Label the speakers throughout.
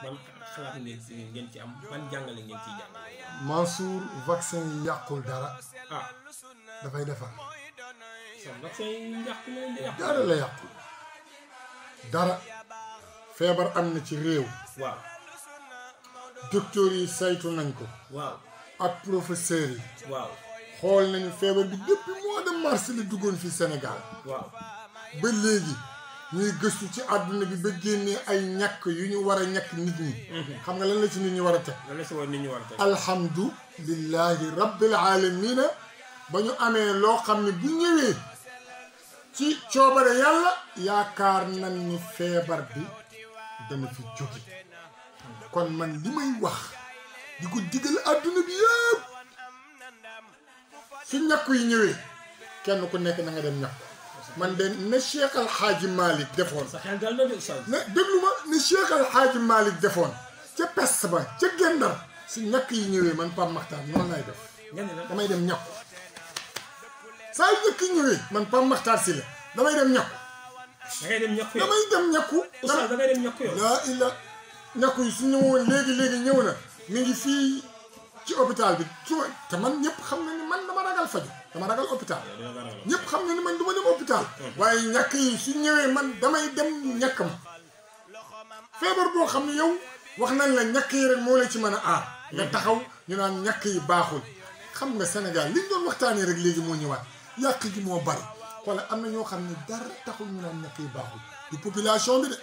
Speaker 1: ban xalaat ngeen ci am ban jàngale ngeen ciy jàngale.
Speaker 2: Mansour vaccin yi yàqul dara.
Speaker 1: ah
Speaker 2: dafay defar.
Speaker 1: vaccin yi yàqu
Speaker 2: dara la yàqul dara. feebar am na ci réew.
Speaker 1: waaw.
Speaker 2: docteur yi saytu nañ ko.
Speaker 1: waaw.
Speaker 2: ak professeurs yi.
Speaker 1: waaw.
Speaker 2: xool nañu feebar bi depuis mois de mars la duggoon fii Sénégal.
Speaker 1: waaw.
Speaker 2: ba léegi ñuy gëstu ci àdduna bi ba génnee ay ñàkk yu ñu war a ñàkk nit ñi. xam nga lan la ci nit ñi war a teg.
Speaker 1: lan la ci war nit ñi war a teg.
Speaker 2: alhamdulillahi rabbil alamina ba ñu amee loo xam ne bu ñëwee ci coobare yàlla yaakaar nañ ni feebar bi dana fi jóge. kon man li may wax di ko digal àdduna bi yëpp su ñàkk yi ñëwee kenn ku nekk na nga dem ñàkk. man de ne Cheikh Al Hadji Malick defoon.
Speaker 1: sa xel dal na de Oustaz.
Speaker 2: ne déglu ma ne Cheikh Al Hadji Malick defoon ca peste ba ca Gendar su ñàkk yi ñëwee man Pape Makhtar noonu lay def. damay dem ñàkku. saa yu ñàkk yi ñëwee man Pape Makhtar si la damay dem ñàkku.
Speaker 1: da ngay dem ñàkku yow
Speaker 2: damay dem ñàkku.
Speaker 1: Oustaz da ngay dem ñàkku yow.
Speaker 2: laa illa ñàkku yi su ñëwoon léegi ñëw na mi ngi fii ci hôpital bi su ma te man ñëpp xam na ni man dama ragal faju dama ragal hôpital. ñëpp xam na ni man du ma dem hôpital. waaye ñàkk yi su ñëwee man damay dem ñàkk ma. feebar boo xam ne yow wax nañ la ñàkk yi rek moo la ci mën a aar. nga taxaw ñu naan ñàkk yi baaxul. xam nga Sénégal liñ doon waxtaanee rek léegi moo ñëwaat yàq gi moo bari. wala am na ñoo xam ne dara taxul ñu naan ñàkk yi baaxul. du population bi de.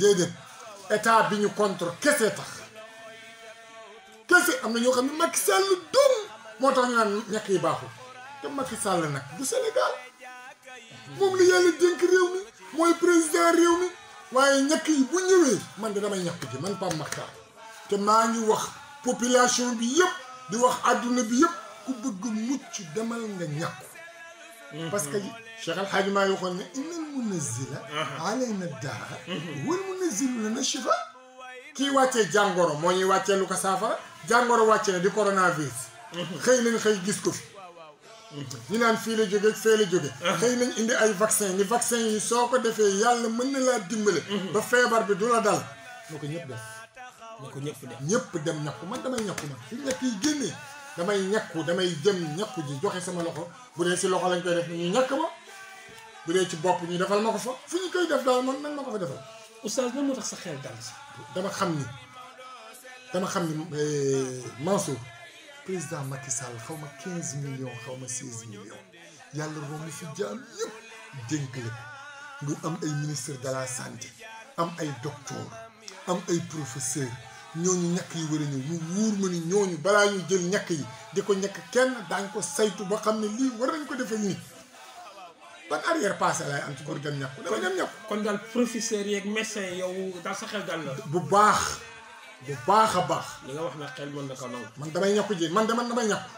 Speaker 2: déedéet état bi ñu contre kese tax. kese am na ñoo xam ne Macky Sall doom moo tax ñu naan ñàkk yi baaxul. te Macky Sall nag du Sénégal moom la yàlla dénk réew mi mooy président réew mi waaye ñàkk yi bu ñëwee man de damay ñàkk ji man Pape Makhtar te maa ngi wax population bi yëpp di wax adduna bi yëpp ku bëgg mucc demal nga ñàkku parce que Cheikh Al Hadji maa waxoon ne innal munazzila alayna daa wal munazzilu lana shifa kii wàccee jàngoro moo ñuy wàccee lu ko saafara jàngoro wàcce na di coronavirus xëy nañ xëy gis ko fi ñu naan fii la jóge fee la jóge xëy nañ indi ay vaccin ni vaccin yi soo ko defee yàlla mën na laa dimbale ba feebar bi du la dal moo ko ñëpp def
Speaker 1: moo ko ñëpp def
Speaker 2: ñëpp dem ñàkku man damay ñàkku man fi ñàkk yi génnee damay ñàkku damay jëm ñàkku ji joxe sama loxo bu dee si loxo lañ koy def ñu ñàkk ma bu dee ci bopp ñu defal ma ko fa fu ñu koy def daal man nañ ma ko fa defal.
Speaker 1: Oustaz lan moo tax sa xel dal si.
Speaker 2: dama xam ni Mansour président Macky Sall xaw ma 15 millions xaw ma 16 millions yàlla romb fi jaam yëpp dénk la nga am ay ministre de la santé am ay docteur am ay professeur ñooñu ñàkk yi war a ñëw mu wóor ma ni ñooñu balaa ñu jël ñàkk yi di ko ñàkk kenn daañ ko saytu ba xam ne lii war nañ ko defal nit ban arrière passé lay am ci pour dem ñàkku dama dem ñàkku
Speaker 1: kon daal professeur yeeg médecin yow daal sa xel dal la
Speaker 2: bu baax a baax
Speaker 1: li nga wax na xel mën na ko nangu
Speaker 2: man damay ñàkku ji man damay ñàkku